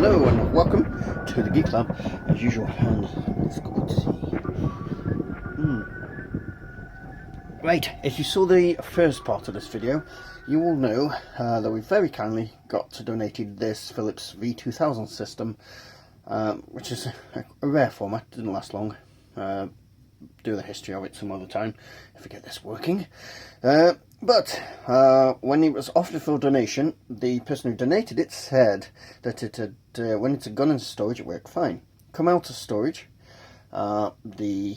Hello and welcome to the Geek Lab as usual, and let's go to see. Right, if you saw the first part of this video, you will know that we very kindly got donated this Philips V2000 system, which is a rare format, didn't last long. Do the history of it some other time if we get this working. But when it was offered for donation, the person who donated it said that it had, when it had gone into storage, it worked fine. Come out of storage, the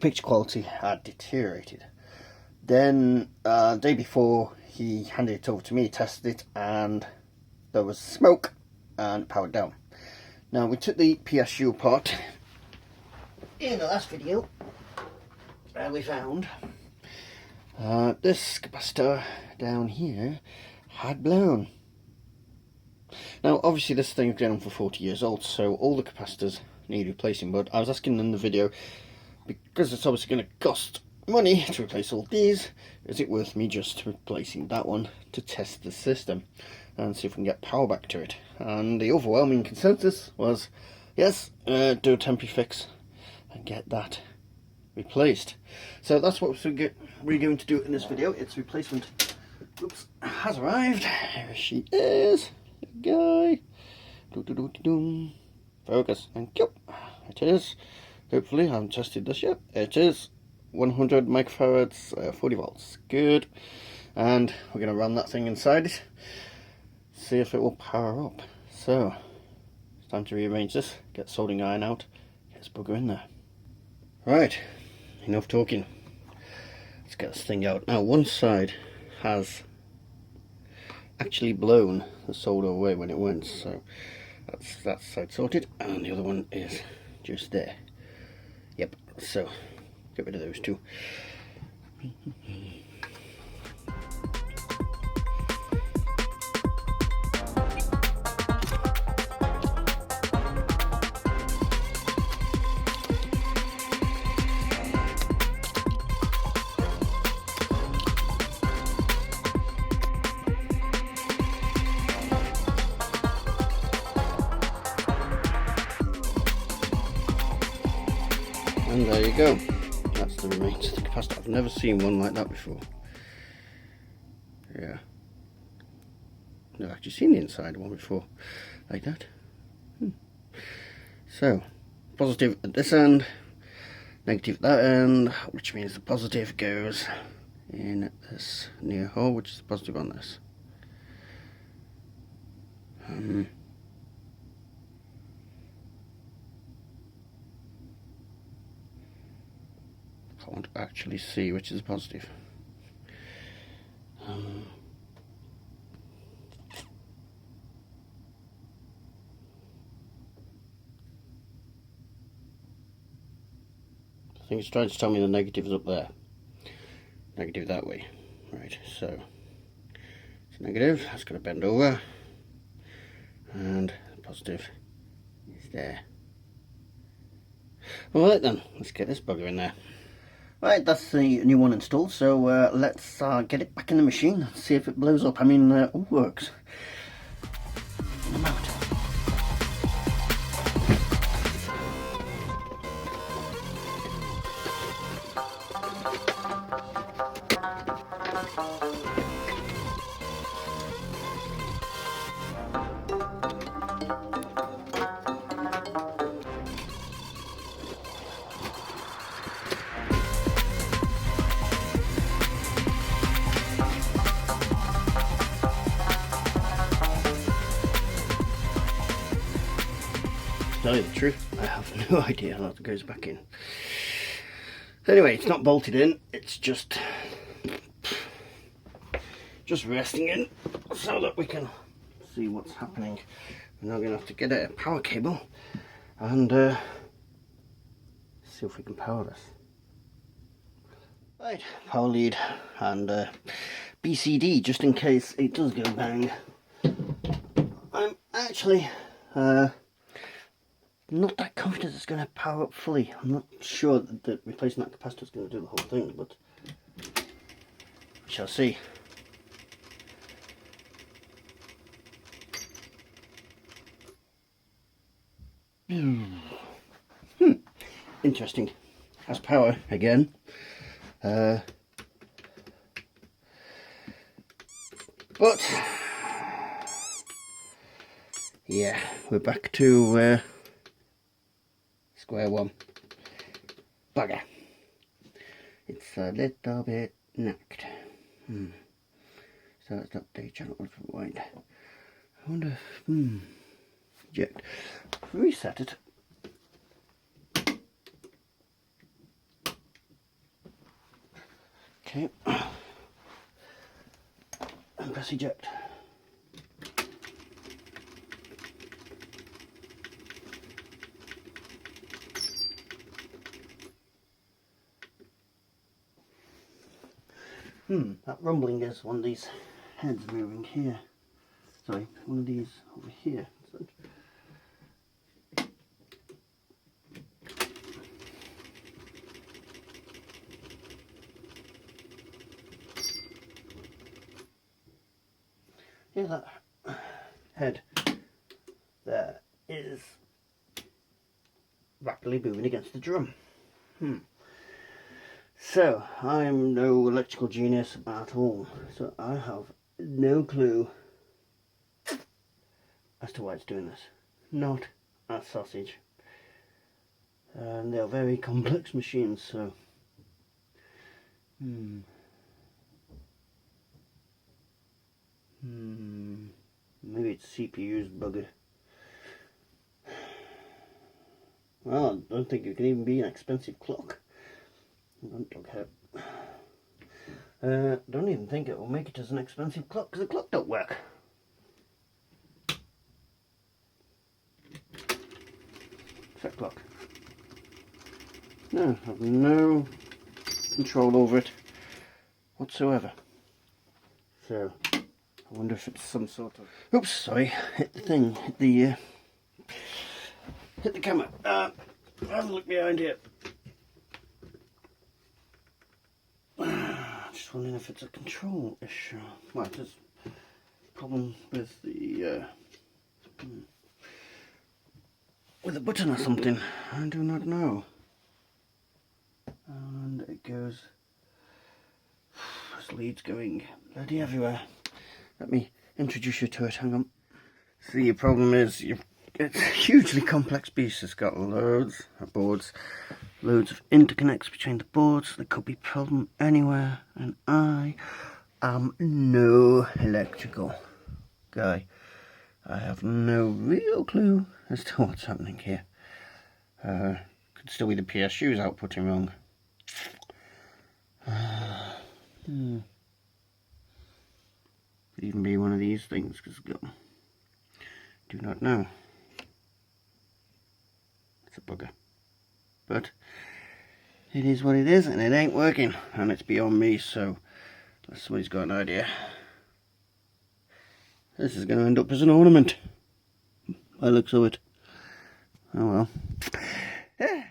picture quality had deteriorated. Then, day before he handed it over to me, tested it, and there was smoke and powered down. Now, we took the PSU apart in the last video, and we found this capacitor down here had blown. Now obviously this thing's going on for 40 years old, so all the capacitors need replacing, but I was asking in the video, because it's obviously going to cost money to replace all these, is it worth me just replacing that one to test the system and see if we can get power back to it? And the overwhelming consensus was yes, do a temporary fix and get that replaced. So that's what we're going to do in this video. Its replacement has arrived. Here she is, guy. Focus, thank you. It is, hopefully, I haven't tested this yet. It is 100 microfarads, 40 volts, good. And we're going to run that thing inside it, see if it will power up. So it's time to rearrange this, get the soldering iron out, get this bugger in there. Right, enough talking. Let's get this thing out. Now one side has actually blown the solder away when it went, so that's that side sorted, and the other one is just there. Yep, so get rid of those two. And there you go, that's the remains of the capacitor. I've never seen one like that before. Yeah, never actually seen the inside one before like that. So, positive at this end, negative at that end, which means the positive goes in this near hole, which is the positive on this. I want to actually see which is positive. I think it's trying to tell me the negative is up there. Negative that way. Right, so it's negative, that's going to bend over, and the positive is there. Alright then, let's get this bugger in there. Right, that's the new one installed, so let's get it back in the machine, see if it blows up. I mean, all works. I'm out. To tell you the truth, I have no idea how that goes back in. Anyway, it's not bolted in, it's just resting in so that we can see what's happening. We're now going to have to get a power cable and see if we can power this. Right, power lead and BCD just in case it does go bang. I'm actually not that confident it's going to power up fully. I'm not sure that replacing that capacitor is going to do the whole thing, but we shall see. Interesting. Has power again. But yeah, we're back to square one. Bugger. It's a little bit knacked. So let's update channel rewind. I wonder if, eject. Reset it. Okay. And press eject. That rumbling is one of these heads moving here. Sorry, one of these over here. Yeah, that head there is rapidly moving against the drum. So, I'm no electrical genius at all, so I have no clue as to why it's doing this. Not a sausage. And they're very complex machines, so... Maybe it's CPU's buggered. Well, I don't think it can even be an expensive clock. Don't even think it will make it as an expensive clock, because the clock don't work. Set clock. No, I have no control over it whatsoever. So, I wonder if it's some sort of... Oops, sorry, hit the thing, hit the camera. Have a look behind here. Just wondering if it's a control issue. Well, there's a problem with the button or something. I do not know. And it goes. This lead's going bloody everywhere. Let me introduce you to it. Hang on. See, your problem is it's a hugely complex beast. It's got loads of boards, loads of interconnects between the boards. There could be a problem anywhere, and I am no electrical guy. I have no real clue as to what's happening here. Could still be the PSU's outputting wrong. Could even be one of these things, because do not know. It's a bugger. But it is what it is, and it ain't working, and it's beyond me, so unless somebody's got an idea. This is going to end up as an ornament. By the looks of it. Oh well. Yeah.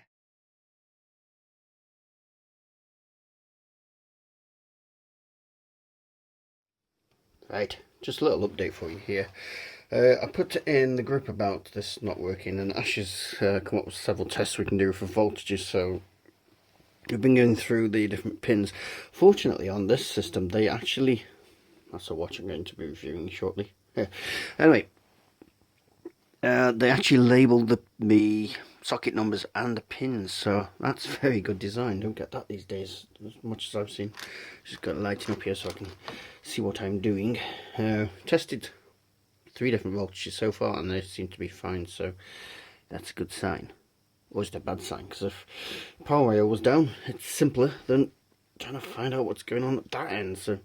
Right, just a little update for you here. I put in the group about this not working, and Ash has come up with several tests we can do for voltages, so we've been going through the different pins. Fortunately on this system they actually, that's a watch I'm going to be reviewing shortly. Yeah. Anyway, they actually labelled the socket numbers and the pins, so that's very good design. Don't get that these days as much as I've seen. Just got lighting up here so I can see what I'm doing. Tested 3 different voltages so far and they seem to be fine, so that's a good sign. Or is it a bad sign? Because if power rail was down, it's simpler than trying to find out what's going on at that end, so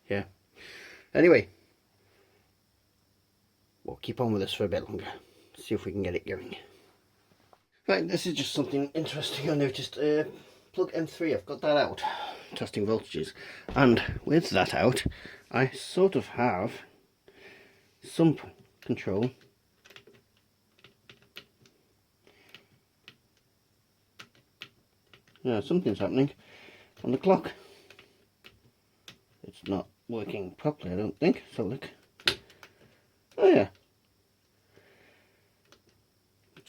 yeah. Anyway, we'll keep on with this for a bit longer, see if we can get it going. Right, this is just something interesting I noticed. Plug M3, I've got that out, testing voltages, and with that out I sort of have some control yeah, something's happening on the clock. It's not working properly, I don't think, so look. Oh yeah,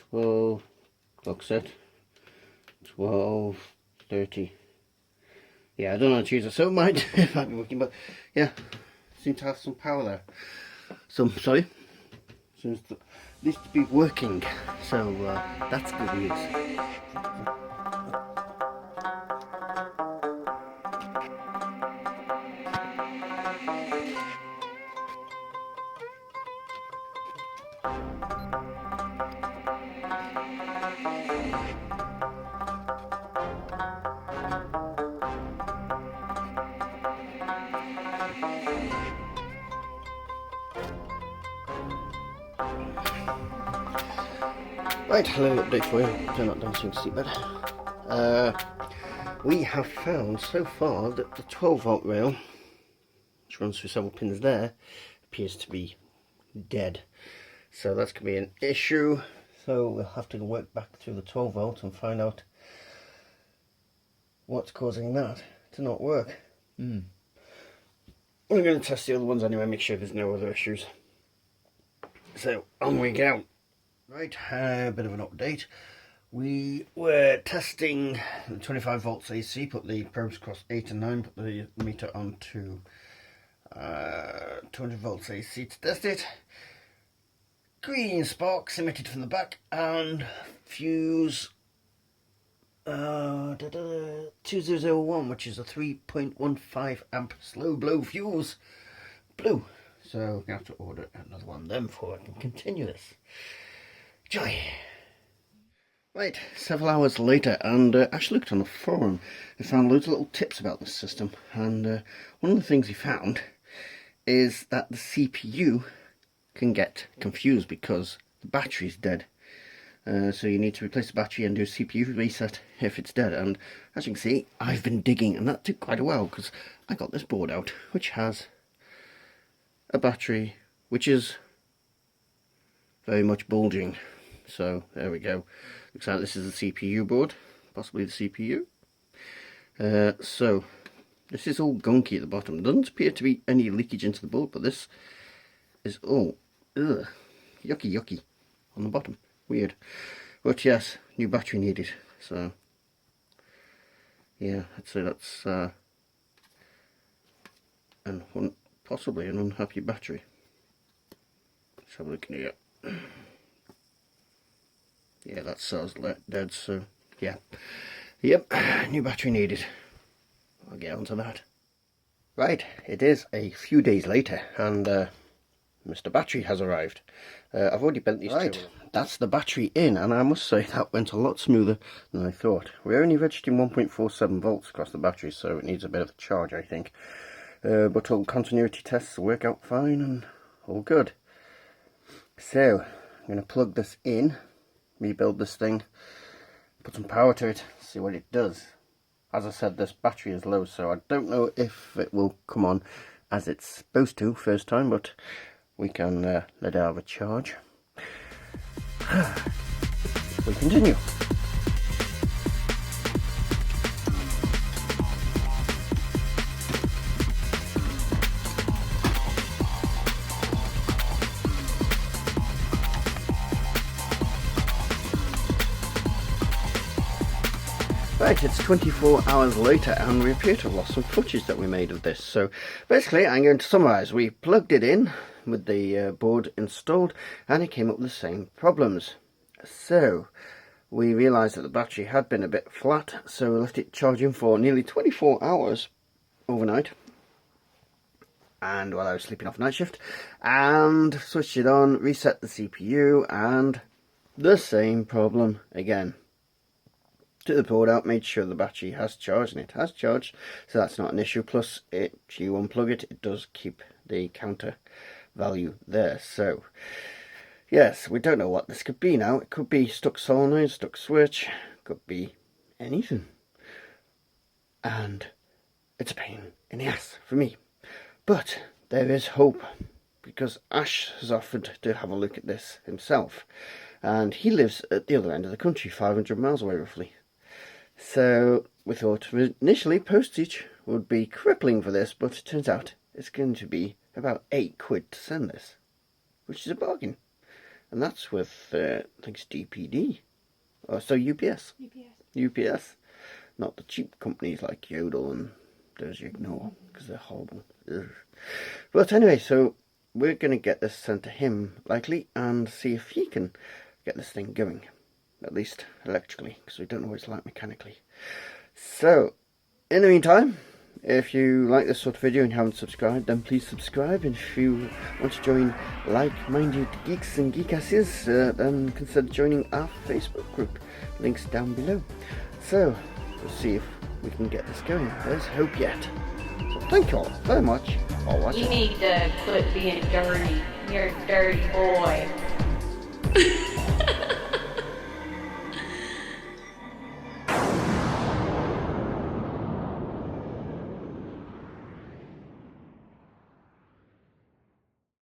12, clock set, 12:30. Yeah, I don't know how to choose it, so it might be working, but yeah, seem to have some power there. Sorry, seems to at least be working, so that's good news. Right, hello, update for you. Turn up dancing seatbed. We have found so far that the 12-volt rail, which runs through several pins there, appears to be dead. So that's going to be an issue. So we'll have to work back through the 12-volt and find out what's causing that to not work. We're going to test the other ones anyway, make sure there's no other issues. So on we go. Right, a bit of an update. We were testing the 25 volts AC, put the probes across 8 and 9, put the meter onto 200 volts AC to test it. Green sparks emitted from the back, and fuse 2001, which is a 3.15 amp slow blow fuse, blew. So we have to order another one then before I can continue this. Joy. Right, several hours later, and I actually looked on the forum and found loads of little tips about this system, and one of the things he found is that the CPU can get confused because the battery's dead. So you need to replace the battery and do a CPU reset if it's dead, and as you can see, I've been digging, and that took quite a while because I got this board out which has a battery which is very much bulging. So there we go. Looks like this is the CPU board, possibly the CPU. So this is all gunky at the bottom. There doesn't appear to be any leakage into the board, but this is all yucky on the bottom. Weird. But yes, new battery needed. So yeah, I'd say that's possibly an unhappy battery. Let's have a look in here. Yeah, that cell's dead, so yeah. Yep, new battery needed. I'll get onto that. Right, it is a few days later, and Mr. Battery has arrived. I've already bent these two. That's the battery in, and I must say that went a lot smoother than I thought. We're only registering 1.47 volts across the battery, so it needs a bit of a charge, I think. But all continuity tests work out fine, and all good. So, I'm going to plug this in, rebuild this thing, put some power to it, see what it does. As I said, this battery is low, so I don't know if it will come on as it's supposed to first time, but we can let it have a charge. We continue. Right, it's 24 hours later, and we appear to have lost some footage that we made of this. So basically, I'm going to summarise. We plugged it in with the board installed, and it came up with the same problems. So we realised that the battery had been a bit flat, so we left it charging for nearly 24 hours overnight, and while I was sleeping off night shift, and switched it on, reset the CPU, and the same problem again. Took the board out, made sure the battery has charged, and it has charged, so that's not an issue. Plus, if you unplug it, it does keep the counter value there. So yes, we don't know what this could be now. It could be stuck solenoid, stuck switch, could be anything, and it's a pain in the ass for me. But there is hope, because Ash has offered to have a look at this himself, and he lives at the other end of the country, 500 miles away roughly. So we thought initially postage would be crippling for this, but it turns out it's going to be about £8 to send this, which is a bargain. and that's with I think it's DPD, or so UPS. UPS, not the cheap companies like Yodel and those you ignore because they're horrible. Ugh. But anyway, so we're going to get this sent to him likely and see if he can get this thing going, at least electrically, because we don't know what it's like mechanically. So in the meantime, if you like this sort of video and you haven't subscribed, then please subscribe. And if you want to join like-minded geeks and geekasses, then consider joining our Facebook group. Links down below. So we'll see if we can get this going. There's hope yet. So thank you all very much for watching. You need to quit being dirty. You're a dirty boy.